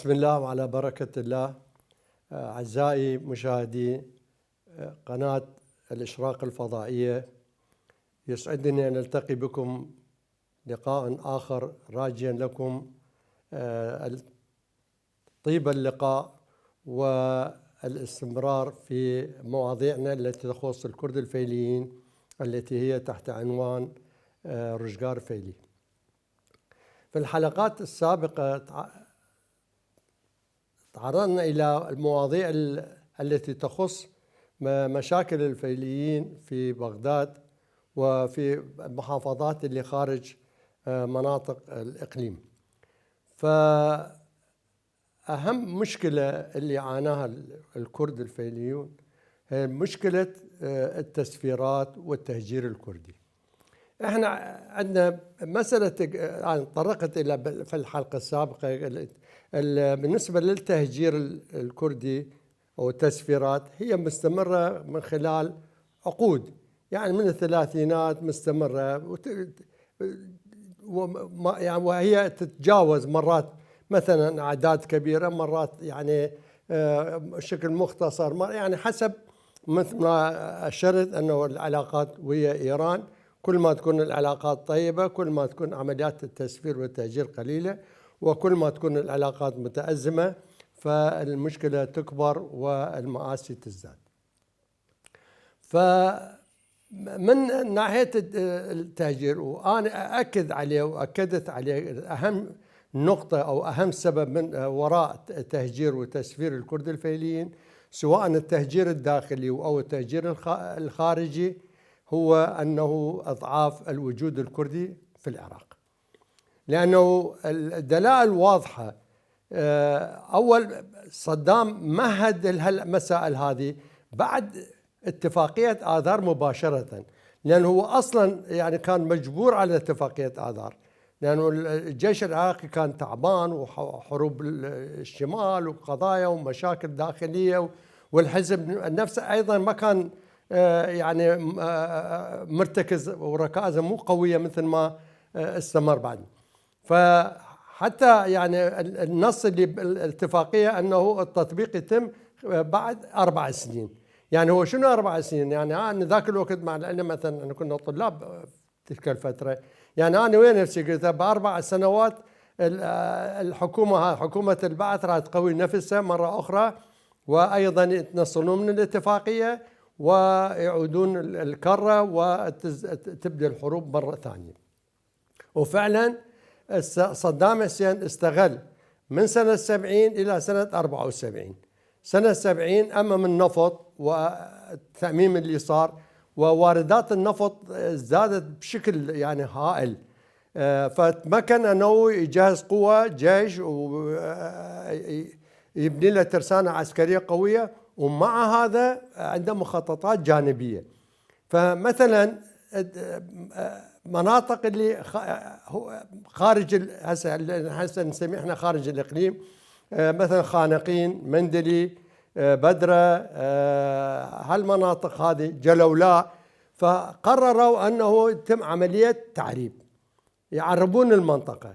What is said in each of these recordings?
بسم الله وعلى بركة الله. أعزائي مشاهدي قناة الإشراق الفضائية، يسعدني أن ألتقي بكم لقاء آخر، راجيا لكم طيب اللقاء والاستمرار في مواضيعنا التي تخص الكرد الفيليين، التي هي تحت عنوان رجغار فيلي. في الحلقات السابقة تعرضنا إلى المواضيع التي تخص مشاكل الفيليين في بغداد وفي المحافظات اللي خارج مناطق الإقليم. فأهم مشكلة اللي عاناها الكرد الفيليون هي مشكلة التسفيرات والتهجير الكردي. احنا عندنا مسألة تطرقت إلى في الحلقة السابقة بالنسبة للتهجير الكردي أو التسفيرات، هي مستمرة من خلال عقود، يعني من الثلاثينات مستمرة، وهي تتجاوز مرات مثلا أعداد كبيرة، مرات يعني بشكل مختصر، يعني حسب مثل ما أشرت أنه العلاقات ويا إيران كل ما تكون العلاقات طيبة كل ما تكون عمليات التسفير والتهجير قليلة، وكل ما تكون العلاقات متأزمة فالمشكلة تكبر والمآسي تزداد. فمن ناحية التهجير، وأنا أكد عليه وأكدت عليه، أهم نقطة أو أهم سبب من وراء تهجير وتسفير الكرد الفيليين، سواء التهجير الداخلي أو التهجير الخارجي، هو أنه أضعاف الوجود الكردي في العراق. لأنه الدلائل واضحة. أول، صدام مهد المسائل هذه بعد اتفاقية آذار مباشرة، لأنه هو أصلا يعني كان مجبور على اتفاقية آذار، لأنه الجيش العراقي كان تعبان وحروب الشمال وقضايا ومشاكل داخلية، والحزب نفسه أيضا ما كان يعني مرتكز وركائزه مو قوية مثل ما استمر بعد. فحتى يعني النص اللي بالاتفاقية أنه التطبيق يتم بعد 4 سنين. يعني هو شنو 4 سنين؟ يعني أنا ذاك الوقت مع العلم مثلا أنا كنا طلاب تلك الفترة، يعني أنا وين نفسي قلت ب4 سنوات الحكومة حكومة البعث راح تقوي نفسها مرة أخرى، وأيضا يتنصلون من الاتفاقية ويعودون الكرة وتبدأ الحروب مرة ثانية. وفعلا صدام حسين استغل من سنة 70 إلى سنة 74. سنة 70 أمام النفط والتأميم اللي صار، وواردات النفط زادت بشكل يعني هائل، فتمكن أنه يجهز قوة جيش ويبني له ترسانة عسكرية قوية، ومع هذا عنده مخططات جانبية. فمثلا مناطق اللي خارج هسه نسميه احنا خارج الإقليم، مثلا خانقين، مندلي، بدرة، هالمناطق هذه، جلولاء، فقرروا أنه يتم عملية تعريب، يعربون المنطقة.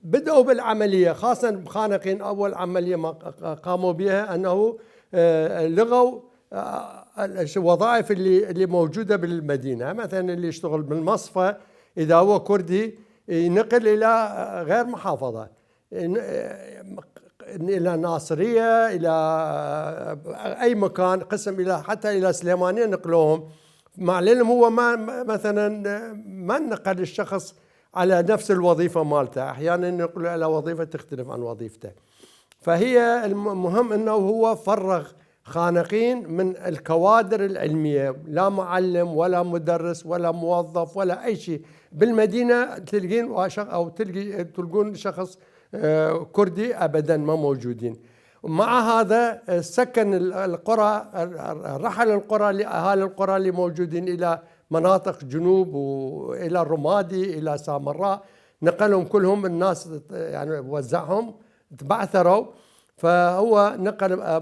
بدأوا بالعملية، خاصة بخانقين. أول عملية ما قاموا بها أنه لغوا الوظائف اللي موجودة بالمدينة، مثلا اللي يشتغل بالمصفى إذا هو كردي ينقل إلى غير محافظة، إلى ناصرية، إلى أي مكان، قسم إلى حتى إلى سليمانية نقلوهم، مع العلم هو ما مثلا ما نقل الشخص على نفس الوظيفة مالته، أحيانا ينقل على وظيفة تختلف عن وظيفته. فهي المهم أنه هو فرغ خانقين من الكوادر العلمية، لا معلم ولا مدرس ولا موظف ولا أي شيء بالمدينة تلقين أو تلقون شخص كردي أبدا ما موجودين. ومع هذا سكن القرى، رحل القرى لأهالي القرى اللي موجودين إلى مناطق جنوب وإلى الرمادي إلى سامراء، نقلهم كلهم الناس، يعني وزعهم، تبعثروا. فهو نقل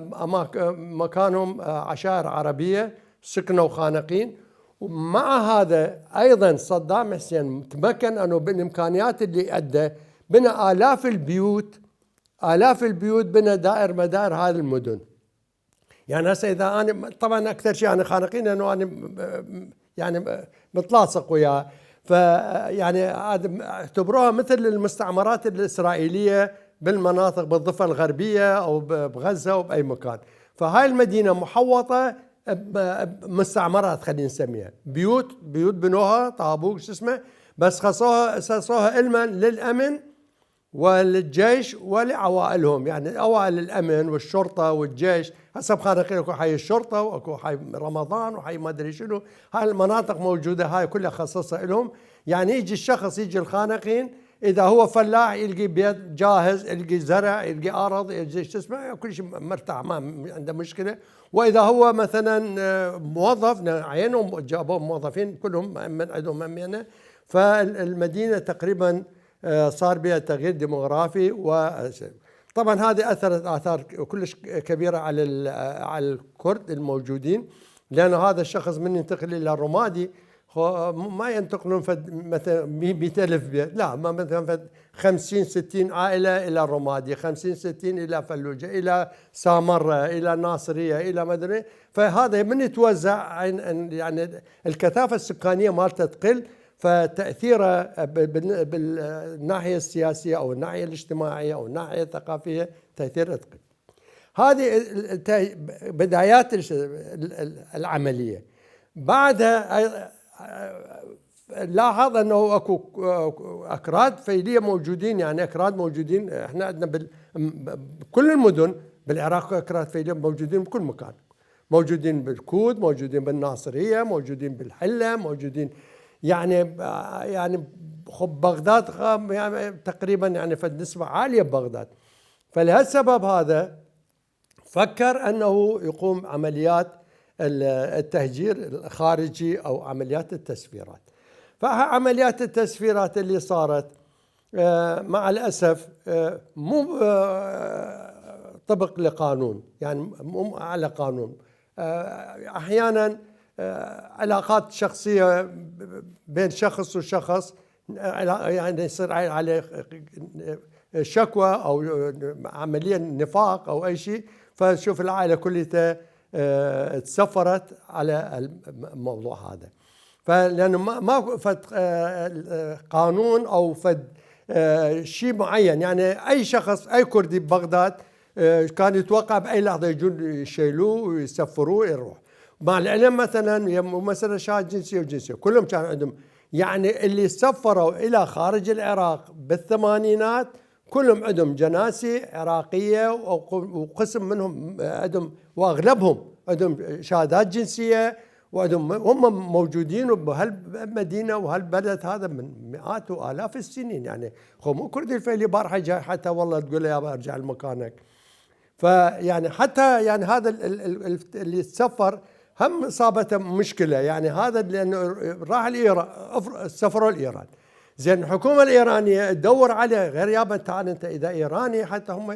مكانهم عشائر عربية سكنوا خانقين. ومع هذا أيضا صدام حسين تمكن أنه بالإمكانيات اللي أدى بنى آلاف البيوت، آلاف البيوت بنى دائر مدار هذه المدن. يعني هسه إذا أنا طبعا أكثر شيء أنا خانقين أنه أنا يعني متلاصق وياه، فيعني اعتبروها مثل المستعمرات الإسرائيلية بالمناطق بالضفة الغربية أو بغزة أو بأي مكان. فهاي المدينة محوطة بمستعمرات، خلينا نسميها بيوت بنوها طابوق شو اسمه، بس خصوها اساسوها علما للأمن وللجيش ولعوائلهم، يعني عوائل الامن والشرطه والجيش. هسه بخانقين اكو حي الشرطه واكو حي رمضان وحي ما ادري شنو، هاي المناطق موجوده، هاي كلها خصصها لهم. يعني يجي الشخص يجي الخانقين اذا هو فلاح يلقي بيت جاهز، يلقي زرع، يلقي ارض، يلقي شو اسمه، كل شيء مرتاح ما عنده مشكله. واذا هو مثلا موظف عينهم جابوا موظفين كلهم من عندهم مهنه. فالمدينه تقريبا صار بها تغيير ديموغرافي. وطبعا هذه اثرت اثار كلش كبيره على الكرد الموجودين، لانه هذا الشخص من ينتقل الى الرمادي ما ينتقلون مثلا 100,000 بيت، لا، ما مثلا 50 60 عائله الى الرمادي، 50 60 الى فلوجه، الى سامره، الى الناصريه، الى مدري. فهذا من يتوزع يعني الكثافه السكانيه مالته تقل، فتأثيره بالناحية السياسية أو الناحية الاجتماعية أو الناحية الثقافية تأثير تقل. هذه بدايات العملية. بعدها لاحظ أنه أكو أكراد فيلية موجودين، يعني أكراد موجودين. إحنا عندنا بكل المدن بالعراق أكراد فيلية موجودين بكل مكان، موجودين بالكود، موجودين بالناصرية، موجودين بالحلة، موجودين يعني بغداد يعني تقريبا يعني في نسبة عالية ببغداد. فلهالسبب هذا فكر أنه يقوم عمليات التهجير الخارجي أو عمليات التسفيرات. فعمليات التسفيرات اللي صارت مع الأسف مو طبق لقانون، يعني مو على قانون. أحيانا علاقات شخصية بين شخص وشخص، يعني يصير عليه شكوى أو عملية نفاق أو أي شيء، فشوف العائلة كلها تسفرت على الموضوع هذا. فلأنه ما فد قانون أو فد شيء معين، يعني أي شخص أي كردي ببغداد كان يتوقع بأي لحظة يجون يشيلوه ويسفروه يروح. مع العلم مثلا شهادة جنسية وجنسية كلهم كانوا عندهم، يعني اللي سفروا إلى خارج العراق بالثمانينات كلهم عندهم جناسي عراقية، وقسم منهم عندهم واغلبهم عندهم شهادات جنسية، وعندهم هم موجودين بهالمدينة وهالبلد هذا من مئات وآلاف السنين. يعني مو كردي الفيلي بارحة جاي حتى والله تقول له يابا ارجع لمكانك. فيعني حتى يعني هذا اللي تسفر هم صابته مشكلة، يعني هذا لأنه راح الإيران، سفروا الإيران. زين الحكومة الإيرانية تدور عليه، غير يابا تعال أنت إذا إيراني حتى هم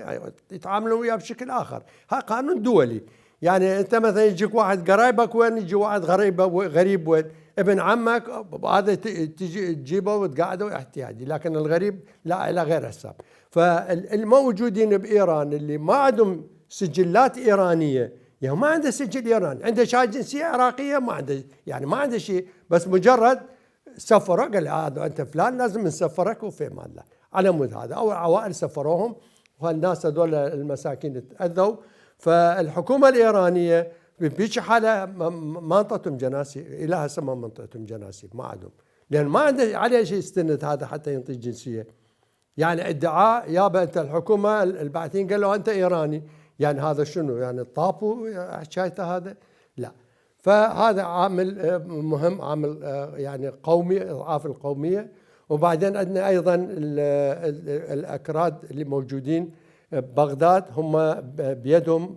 يتعاملوا وياه بشكل آخر. ها قانون دولي، يعني أنت مثلا يجيك واحد قرايبك وين، يجي واحد غريب وين، ابن عمك هذا تجي تجيبه وتقعده احتياجي، لكن الغريب لا، إلى غير حساب. فالموجودين بإيران اللي ما عندهم سجلات إيرانية، يعني ما عنده سجل إيراني، عنده شهادة جنسية عراقية، ما عنده، يعني ما عنده شيء، بس مجرد سفره قال هذا أنت فلان لازم نسفرك وفي أمان الله، على مود هذا. أو العوائل سفروهم، وهالناس هذول المساكين تأذوا. فالحكومة الإيرانية بهيك حالة ما انطتهم جناسي، إلى هسه ما منطتهم جناسي، ما عندهم، لأن ما عنده عليه شيء يستند هذا حتى ينطي جنسية. يعني ادعاء يابا أنت الحكومة الباعثين قالوا أنت إيراني، يعني هذا شنو؟ يعني طابو حكايته هذا؟ لا. فهذا عامل مهم، عامل يعني قومي، إضعاف القومية. وبعدين عندنا أيضا الأكراد اللي موجودين ببغداد، هم بيدهم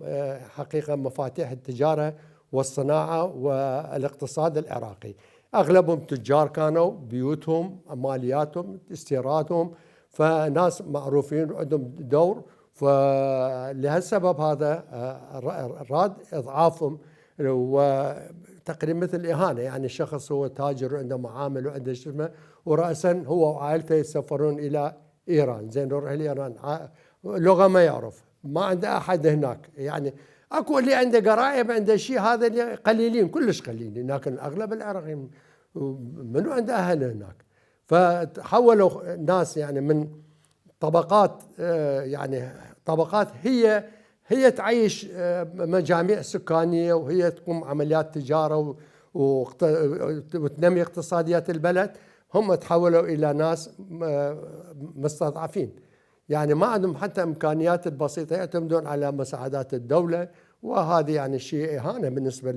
حقيقة مفاتيح التجارة والصناعة والاقتصاد العراقي. أغلبهم تجار كانوا، بيوتهم، مالياتهم، استيرادهم، فناس معروفين عندهم دور. فلهالسبب هذا راد إضعافهم، وتقريبا مثل إهانة، يعني الشخص هو تاجر وعنده معامل وعنده شيء، ورأسا هو وعائلته يسافرون إلى إيران، زين نروح لإيران لغة ما يعرف، ما عنده أحد هناك، يعني أكو اللي عنده قرايب عنده شيء، هذا اللي قليلين كلش قليلين، لكن أغلب العراقيين منو عنده أهل هناك. فتحولوا ناس يعني من طبقات، يعني طبقات هي تعيش مجاميع سكانية، وهي تقوم عمليات تجارة وتنمي اقتصاديات البلد، هم تحولوا إلى ناس مستضعفين، يعني ما عندهم حتى إمكانيات البسيطة، يعتمدون على مساعدات الدولة، وهذه يعني شيء إهانة بالنسبة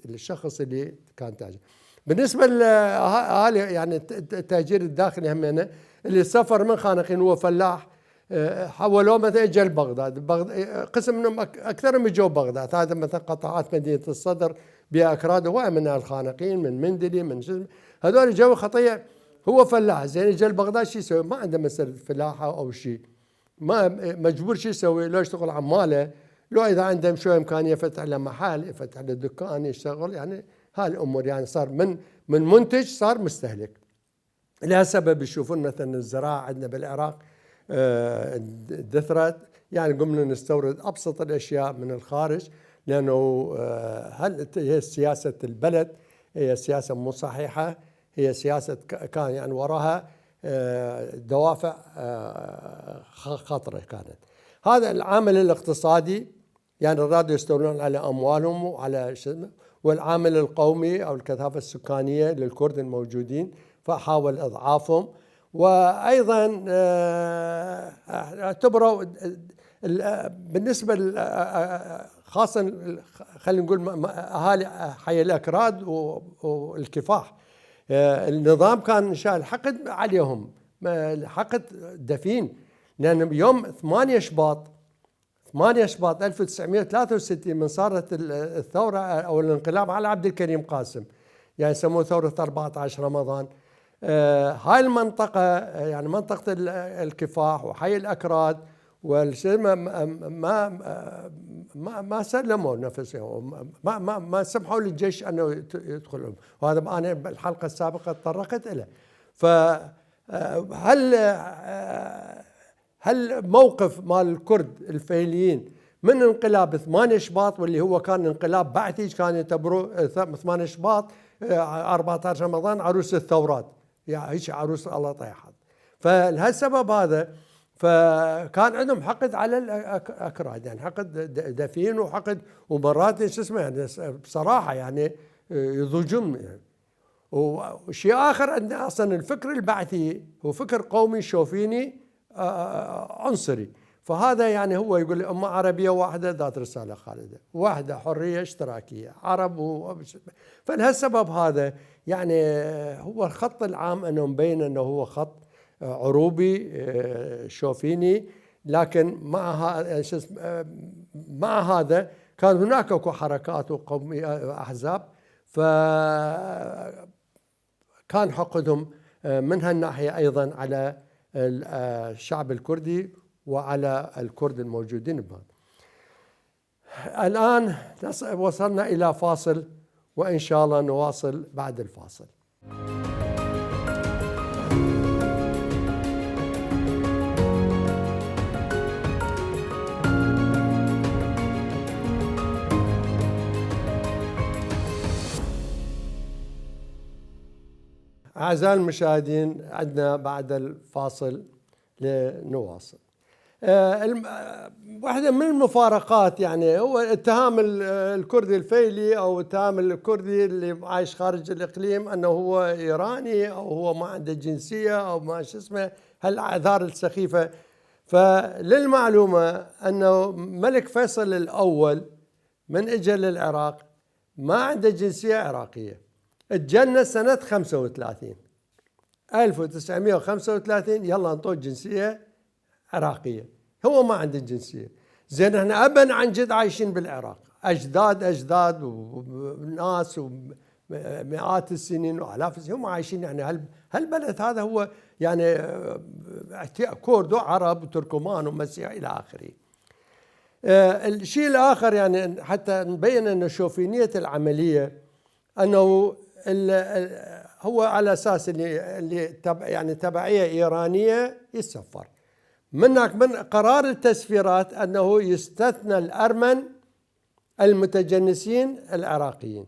للشخص اللي كان تاجر. بالنسبة لأهالي يعني التهجير الداخلي همينة، اللي سافر من خانقين هو فلاح، حولوه مثلا اجى لبغداد، قسم منهم اكثرهم اجوا بغداد، هذا مثلا قطاعات مدينه الصدر بها اكراد هواي من الخانقين، من مندلي، من شو هذول جو خطيه. هو فلاح زين اجى لبغداد، شو يسوي؟ ما عنده مسألة فلاحه او شيء، ما مجبور شو يسوي؟ لو يشتغل عماله، لو اذا عنده شويه امكانيه يفتح له محل، يفتح له دكان، يشتغل، يعني هاي الامور، يعني صار من منتج صار مستهلك. لها سبب يشوفون مثلا الزراعه عندنا بالعراق دثرت، يعني قمنا نستورد ابسط الاشياء من الخارج، لانه هل هي سياسه البلد هي سياسه مو صحيحه، هي سياسه كان يعني وراها دوافع خطره كانت. هذا العامل الاقتصادي، يعني رادوا يستولون على اموالهم وعلى والعامل القومي او الكثافه السكانيه للكرد الموجودين، فحاول اضعافهم. وايضا اعتبروا بالنسبه خاصه خلينا نقول اهالي حي الاكراد والكفاح، النظام كان انشاء الحقد عليهم، حقد دفين، لان يوم 8 شباط 1963 من صارت الثوره او الانقلاب على عبد الكريم قاسم، يعني يسموه ثوره 14 رمضان. هاي المنطقة يعني منطقة الكفاح وحي الأكراد ما سلموا نفسهم، ما سمحوا للجيش أنه يدخلهم، وهذا أنا بالحلقة السابقة تطرقت إليه. هل موقف مال الكرد الفيليين من انقلاب 8 شباط، واللي هو كان انقلاب بعثي، كان يعتبروه 8 شباط 14 رمضان عروس الثورات، يعني هيك عروس الله طيحت. فلهالسبب هذا فكان عندهم حقد على الاكراد، يعني حقد دفين وحقد، ومرات شو اسمه يعني بصراحه يعني يضجون يعني. وشيء اخر ان اصلا الفكر البعثي هو فكر قومي شوفيني عنصري، فهذا يعني هو يقول أمة عربية واحدة ذات رسالة خالدة، واحدة حرية اشتراكية عرب فلهالسبب هذا يعني هو الخط العام أنه مبين أنه هو خط عروبي شوفيني، لكن مع هذا كان هناك اكو حركات وقومي أحزاب، فكان حقدهم من هالناحية أيضا على الشعب الكردي وعلى الكرد الموجودين بهذا. الآن وصلنا إلى فاصل، وإن شاء الله نواصل بعد الفاصل. أعزائي المشاهدين، عندنا بعد الفاصل لنواصل. واحدة من المفارقات يعني هو اتهام الكردي الفيلي أو اتهام الكردي اللي عايش خارج الإقليم أنه هو إيراني أو هو ما عنده جنسية أو ما شو اسمه، هالأعذار السخيفة. فللمعلومة أنه ملك فيصل الأول من إجا للعراق ما عنده جنسية عراقية، اتجنى سنة 1935 يلا انطوه جنسية عراقية، هو ما عنده جنسية. زين احنا أبا عن جد عايشين بالعراق، أجداد وناس ومئات السنين وآلاف السنين هم عايشين، يعني هالبلد هذا هو يعني كرد وعرب وتركمان ومسيح إلى آخره. الشيء الآخر يعني حتى نبين أن شوفينية العملية أنه هو على اساس اللي يعني تبعيه ايرانيه يتسفر. منك من قرار التسفيرات انه يستثنى الارمن المتجنسين العراقيين.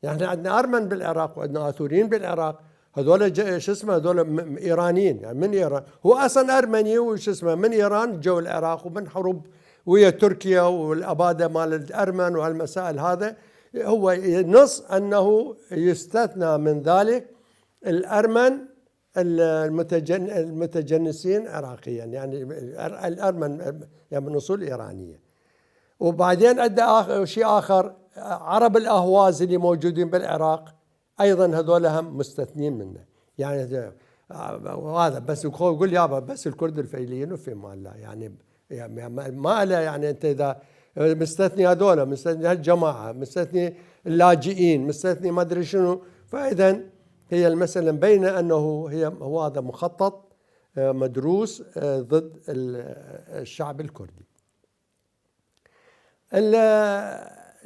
يعني عندنا ارمن بالعراق وعندنا اثوريين بالعراق، هذول شو اسمه هذول ايرانيين، يعني من ايران، هو اصلا ارمني وش اسمه من ايران، جو العراق ومن حروب ويا تركيا والاباده مال الارمن وهالمسائل. هذا هو نص انه يستثنى من ذلك الارمن المتجنسين عراقيا، يعني الارمن يعني من اصول ايرانيه. وبعدين عنده شيء اخر، عرب الاهواز اللي موجودين بالعراق ايضا هذول هم مستثنين منه. يعني وهذا بس يقول يابا بس الكرد الفعليين وفي مال لا، يعني ما له، يعني انت اذا مستثني هذول، مستثني هالجماعه، مستثني اللاجئين، مستثني ما ادري شنو، فاذا هي المساله مبينه انه هو هذا مخطط مدروس ضد الشعب الكردي.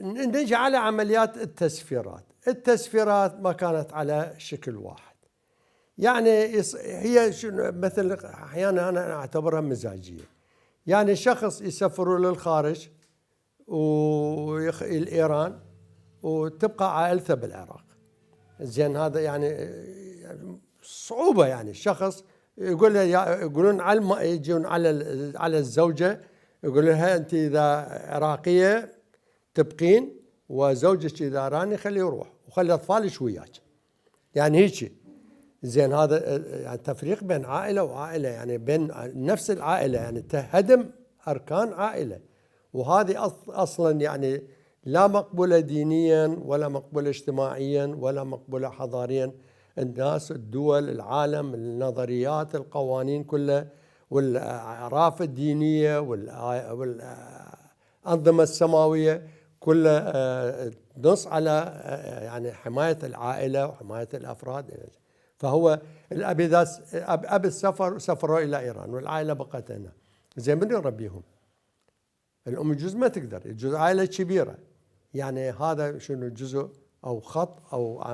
نجي على عمليات التسفيرات. التسفيرات ما كانت على شكل واحد، يعني هي مثل احيانا انا اعتبرها مزاجيه، يعني شخص يسفروا للخارج والإيران وتبقى عائلته بالعراق. زين هذا يعني صعوبه، يعني الشخص يقولون يجون على الزوجه، يقول لها انت اذا عراقيه تبقين وزوجك اذا ايراني خليه يروح وخلي اطفالك وياك، يعني هيك. زين هذا يعني تفريق بين عائله وعائله، يعني بين نفس العائله، يعني تهدم اركان عائله، وهذه اصلا يعني لا مقبوله دينيا ولا مقبوله اجتماعيا ولا مقبوله حضاريا. الناس، الدول، العالم، النظريات، القوانين كلها والأعراف الدينية والأنظمة السماوية كلها نص على يعني حماية العائلة وحماية الأفراد. فهو أب السفر سافروا إلى إيران والعائلة بقت هنا. زين من يربيهم؟ الأم جزء ما تقدر، الجزء عائلة كبيرة، يعني هذا شنو جزء أو خط أو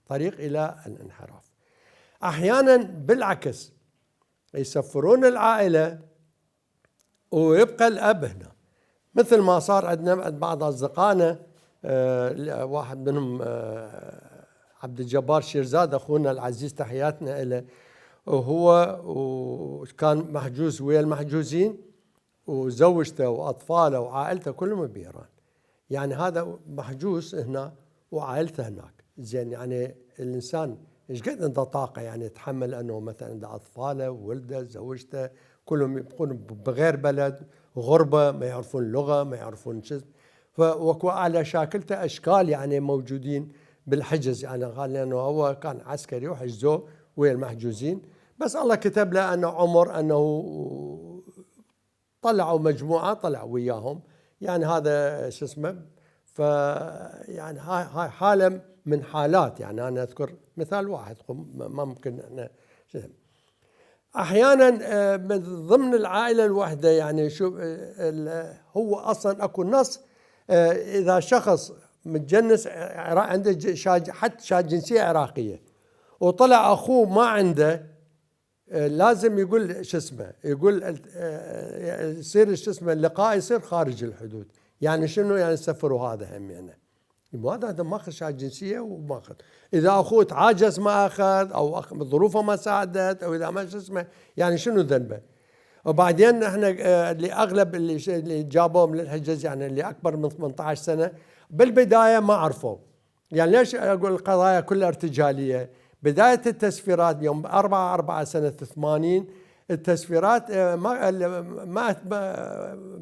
طريق إلى الانحراف. أحيانا بالعكس يسفرون العائلة ويبقى الأب هنا، مثل ما صار عندنا بعض أصدقائنا، واحد منهم عبد الجبار شيرزاد أخونا العزيز تحياتنا له، وهو كان محجوز ويا المحجوزين وزوجته وأطفاله وعائلته كلهم بإيران، يعني هذا محجوز هنا وعائلته هناك. زين يعني الإنسان ايش قد عنده طاقة يعني يتحمل انه مثلا عنده اطفاله وولده زوجته كلهم يبقون بغير بلد، غربة، ما يعرفون اللغة، ما يعرفون شيء، فوكو على شاكلته اشكال يعني موجودين بالحجز. يعني قال لانه هو كان عسكري وحجزوه ويا المحجوزين، بس الله كتب له انه عمر انه طلعوا مجموعة طلع وياهم، يعني هذا شو اسمه. فيعني هاي حالة من حالات، يعني أنا أذكر مثال واحد ما ممكن أنا أحيانا من ضمن العائلة الواحدة. يعني شوف هو أصلا أكو نص إذا شخص متجنس عنده حتى جنسية عراقية وطلع أخوه ما عنده، لازم يقول شو اسمه، يقول يصير شو اسمه اللقاء يصير خارج الحدود. يعني شنو يعني سفروا هذا هم يعني هذا ماخذ شهادة جنسية وماخذ، إذا أخوه تعاجز ما أخذ أو ظروفه ما ساعدت أو إذا ما شو اسمه، يعني شنو ذنبه. وبعدين احنا اللي أغلب اللي جابوهم للحجز يعني اللي أكبر من 18 سنة بالبداية ما عرفوا. يعني ليش أقول القضايا كلها ارتجالية؟ بداية التسفيرات يوم 4 سنة 80 التسفيرات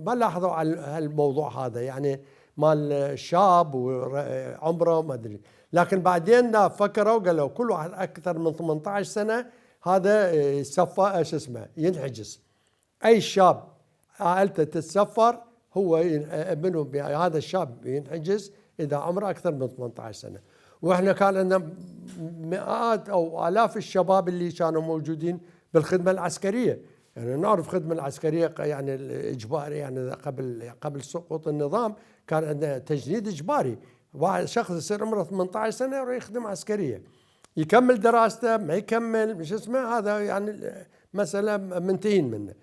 ما لاحظوا على هالموضوع هذا، يعني مال شاب وعمره وما ادري، لكن بعدين فكروا قالوا كل واحد اكثر من 18 سنه هذا يسفر شو اسمه ينحجز. اي شاب عائلته تتسفر هو ابنه هذا الشاب ينحجز اذا عمره اكثر من 18 سنه. واحنا كان عندنا مئات او الاف الشباب اللي كانوا موجودين بالخدمه العسكريه، يعني نعرف الخدمه العسكريه يعني الاجباري، يعني قبل سقوط النظام كان عندنا تجنيد اجباري، واحد شخص يصير عمره 18 سنة يروح يخدم عسكرية، يكمل دراسته ما يكمل مش اسمه، هذا يعني مسألة منتهين منه.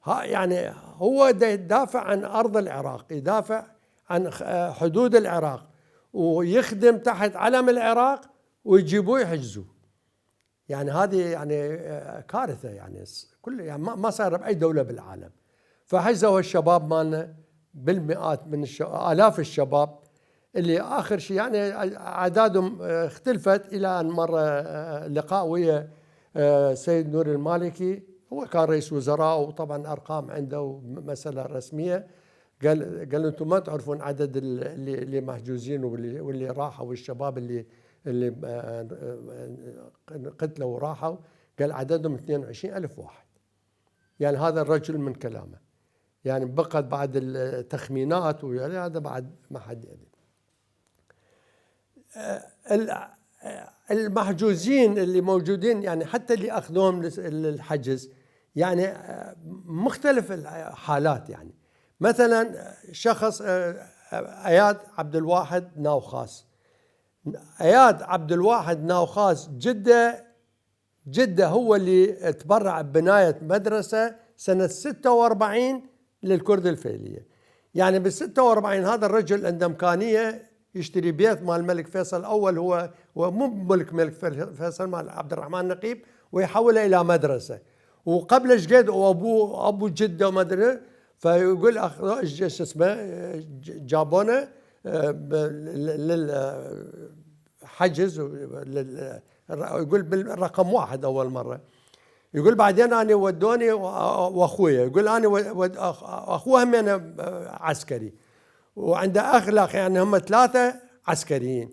يعني هو يدافع عن أرض العراق، يدافع عن حدود العراق، ويخدم تحت علم العراق ويجيبوه يحجزوه. يعني هذه يعني كارثة، يعني كل يعني ما صار بأي دولة بالعالم. فحجزوا الشباب مالنا بالمئات من آلاف الشباب اللي آخر شيء يعني أعدادهم اختلفت إلى أن مر لقاء ويا سيد نور المالكي، هو كان رئيس وزراء وطبعا أرقام عنده مسألة رسمية. قال أنتم ما تعرفون عدد اللي محجوزين واللي راحوا، والشباب اللي قتلوا وراحوا، قال عددهم 22,000 واحد. يعني هذا الرجل من كلامه، يعني بقت بعد التخمينات وهذا بعد ما حد يدري. المحجوزين اللي موجودين يعني حتى اللي أخذوهم للحجز يعني مختلف الحالات. يعني مثلا شخص اياد عبد الواحد ناوخاس، اياد عبد الواحد ناوخاس جدة هو اللي تبرع ببناية مدرسة سنة 46 للكرد الفيلية. يعني بال 46 هذا الرجل عنده إمكانية يشتري بيت مال الملك فيصل الأول، هو مو ملك فيصل، مال عبد الرحمن النقيب، ويحوله إلى مدرسة. وقبل ايش قد أبو جدة وما أدري، فيقول ايش اسمه جابونا للحجز، يقول بالرقم 1 أول مرة. يقول بعدين أنا ودوني وأخويا، يقول أنا أخوه هم أنا عسكري، وعنده أخ يعني هم 3 عسكريين.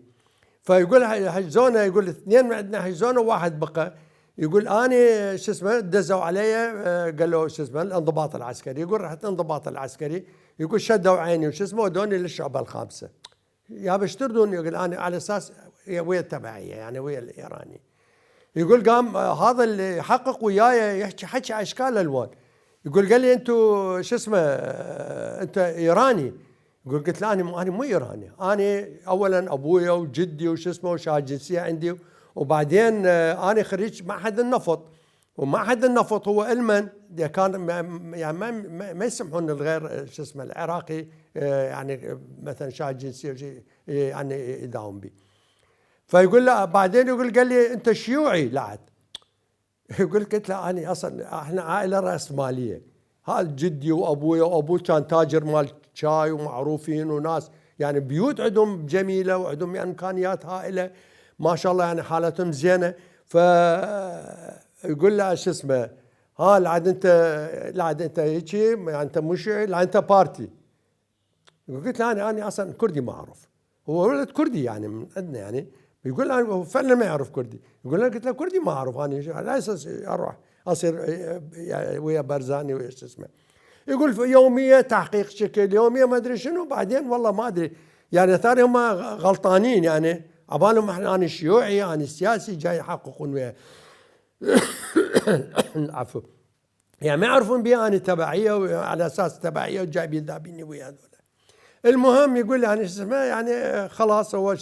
فيقول حجزونا، يقول 2 من عندنا حجزونا وواحد بقى. يقول أنا شو اسمه دزوا علي، قالوا شو اسمه الانضباط العسكري. يقول رحت الانضباط العسكري، يقول شدوا عيني وشو اسمه ودوني للشعبة الخامسة. يا بشتردون، يقول أنا على أساس ويا التبعية يعني ويا الإيراني. يقول قام هذا اللي يحقق وياي يحكي حكي أشكال ألوان. يقول قال لي أنتوا شو اسمه أنت إيراني؟ يقول قلت له أنا مو إيراني، أنا أولا أبويا وجدي وشو اسمه وشهادة جنسية عندي، وبعدين أنا خريج معهد النفط، ومعهد النفط هو علما كان يعني ما يسمحون للغير شو اسمه العراقي يعني مثلا شهادة جنسية يعني يداوم به. فيقول له بعدين يقول قال لي أنت شيوعي لعد. يقول قلت له أنا أصلا إحنا عائلة رأسمالية، هذا جدي وأبويا، وأبوي كان تاجر مال شاي ومعروفين وناس يعني بيوت عندهم جميلة وعندهم يعني إمكانيات هائلة ما شاء الله، يعني حالتهم زينة. فيقول له شو اسمه لعد أنت هيك يعني أنت مو شيعي، لا أنت بارتي. قلت له أنا أصلا كردي ما أعرف، هو ولد كردي يعني من عندنا يعني. يقول أنا فعلا ما يعرف كردي. يقول له قلت له كردي ما أعرف أنا على أساس أروح أصير ويا برزاني ويا شو اسمه. يقول في يومية تحقيق شكل، يومية ما أدري شنو، بعدين والله ما أدري يعني ثاني هم غلطانين يعني عبالهم أنا شيوعي أنا سياسي جاي يحققون ويا عفوا، يعني ما يعرفون بي أنا تبعية وعلى أساس تبعية وجايبين ذابيني ويا هذول. المهم يقول يعني اسمه يعني خلاص هو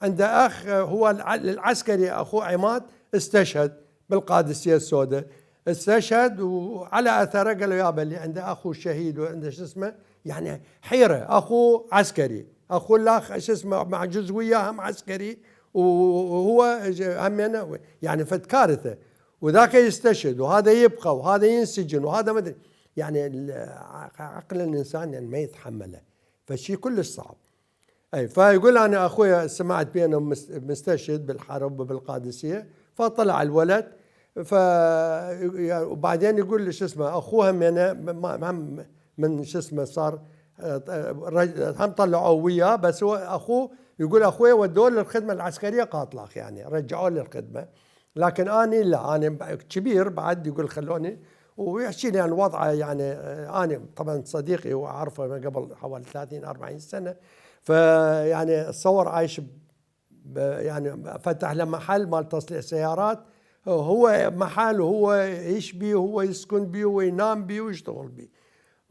عنده أخ هو العسكري أخوه عماد استشهد بالقادسية السوداء، استشهد وعلى أثره قالوا يابا اللي عنده أخوه شهيد وعنده شو اسمه يعني حيرة، أخوه عسكري، أخوه الأخ شو اسمه معجوز وياه هم عسكري وهو همنا يعني فد كارثة، وذاك يستشهد وهذا يبقى وهذا ينسجن وهذا ما ادري يعني عقل الإنسان يعني ما يتحمله، فشي كلش صعب. أي فيقول أنا أخويا سمعت بأنه مستشهد بالحرب بالقادسية، فطلع الولد وبعدين يقول شو اسمه أخوها من شو اسمه صار هم طلعوه وياه، بس هو أخوه يقول أخويا ودوه للخدمة العسكرية قاطلاخ يعني رجعوه للخدمة، لكن أنا لا أنا كبير بعد يقول خلوني ويحكي لي عن وضعه. يعني أنا طبعا صديقي وأعرفه من قبل حوالي 30-40 سنة، فيعني اتصور عايش يعني فتح له محل مال تصليح سيارات، هو محل وهو يعيش بيه وهو يسكن بيه وينام بيه ويشتغل بيه،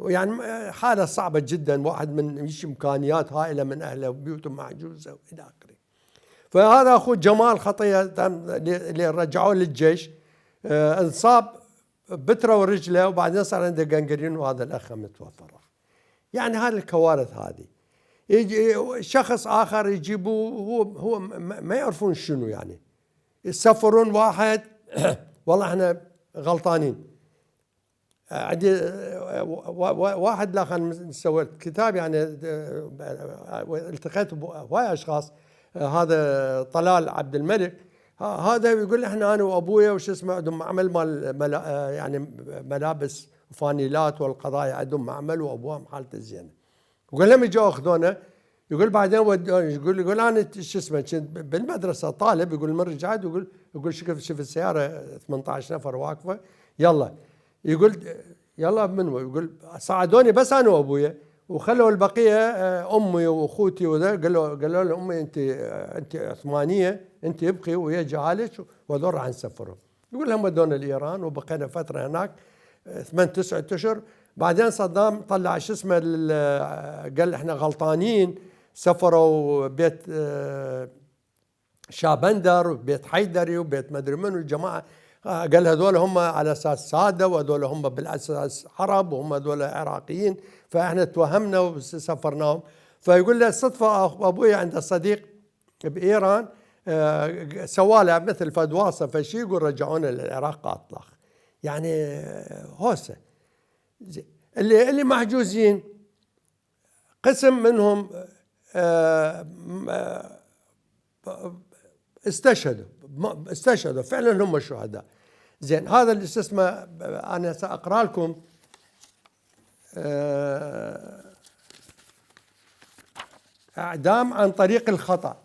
يعني حالة صعبة جدا، واحد من يمشي إمكانيات هائلة من أهله وبيوتهم معجوزة وإلى آخره. فهذا أخو جمال خطية اللي رجعوه للجيش، انصاب بتره ورجله وبعدين صار عنده جنجرين وهذا الأخ متوفر. يعني هذه الكوارث هذه. يجي شخص آخر يجيبوه هو ما يعرفون شنو، يعني يسفرون واحد والله احنا غلطانين. عندي واحد لا خلينا نسوي كتاب، يعني التقيت بهواي اشخاص. هذا طلال عبد الملك، هذا يقول احنا انا وابويا وش اسمه عندهم معمل مال يعني ملابس وفانيلات والقضايا، عندهم معمل وابوهم حالته زينه. يقول لما يجوا اخذونا، يقول بعدين ودوني، يقول انا شو اسمه بالمدرسه طالب، يقول من رجعت يقول شوف السياره 18 نفر واقفه يلا، يقول يلا منو، يقول صعدوني بس انا وابويا وخلوا البقيه امي واخوتي وذا، قالوا له امي انت عثمانيه، انت ابقي ويا جعالك وهذول راح نسفرهم. يقول لهم ودونا لايران وبقينا فتره هناك 8 9 اشهر. بعدين صدام طلع شو اسمه قال احنا غلطانين، سفروا بيت شابندر وبيت حيدري وبيت مدري منو الجماعه، قال هذول هم على اساس ساده وهذول هم بالاساس عرب وهم هذول عراقيين، فاحنا توهمنا وسفرناهم. فيقول له الصدفه ابوي عنده صديق بايران سواله مثل فدواسه فشي، يقول رجعونا للعراق اطلاق. يعني هوسه اللي محجوزين قسم منهم استشهدوا فعلا، هم الشهداء. زين هذا اللي اسمه انا ساقرا لكم اعدام عن طريق الخطا.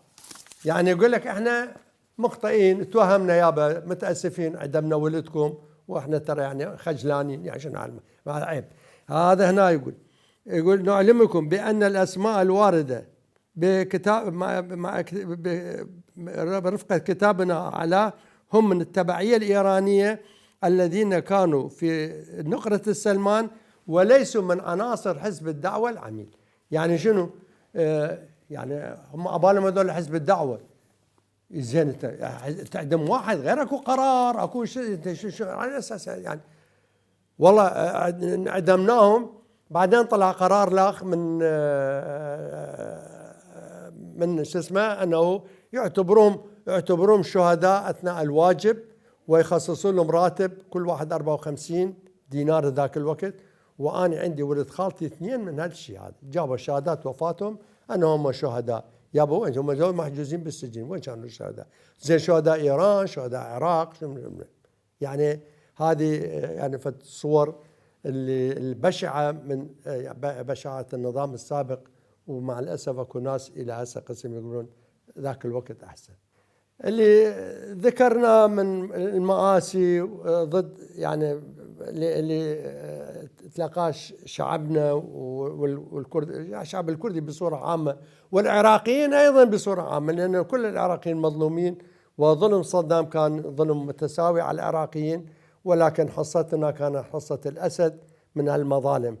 يعني يقول لك احنا مخطئين، توهمنا يابا، متاسفين عدمنا ولدكم واحنا ترى يعني خجلانين، يعني شنو هذا عيب. هذا هنا يقول نعلمكم بان الاسماء الوارده بكتاب برفقه كتابنا على هم من التبعيه الايرانيه الذين كانوا في نقره السلمان وليسوا من عناصر حزب الدعوه العميل. يعني شنو؟ يعني هم ابالهم هذول حزب الدعوه. زين تعدم واحد غير اكو قرار اكو شيء على اساس يعني والله عدمناهم. بعدين طلع قرار لاخ من شو اسمه انه يعتبرون شهداء اثناء الواجب ويخصصون لهم راتب كل واحد 54 دينار ذاك الوقت. وانا عندي ولد خالتي 2 من هالشيء هذا جابوا شهادات وفاتهم انهم شهداء. يابا وين هم زول محجوزين بالسجن، وين كانوا الشهداء؟ زين شهداء ايران، شهداء العراق، يعني هذه يعني الصور اللي البشعه من بشاعه النظام السابق. ومع الاسف اكو ناس الى هسه قسم يقولون ذاك الوقت احسن. اللي ذكرنا من المآسي ضد يعني اللي تلقاه شعبنا والكرد، الشعب الكردي بصورة عامة والعراقيين أيضا بصورة عامة، لأن كل العراقيين مظلومين، وظلم صدام كان ظلم متساوي على العراقيين، ولكن حصتنا كانت حصة الأسد من المظالم.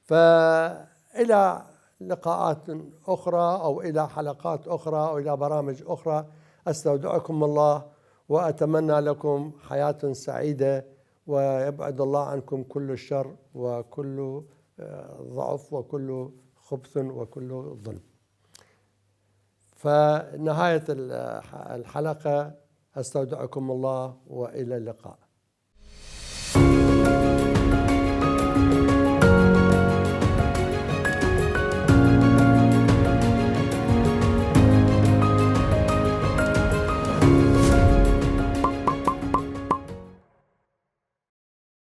فإلى لقاءات أخرى أو إلى حلقات أخرى أو إلى برامج أخرى، أستودعكم الله وأتمنى لكم حياة سعيدة، ويبعد الله عنكم كل الشر وكل ضعف وكل خبث وكل ظلم. فنهاية الحلقة أستودعكم الله وإلى اللقاء.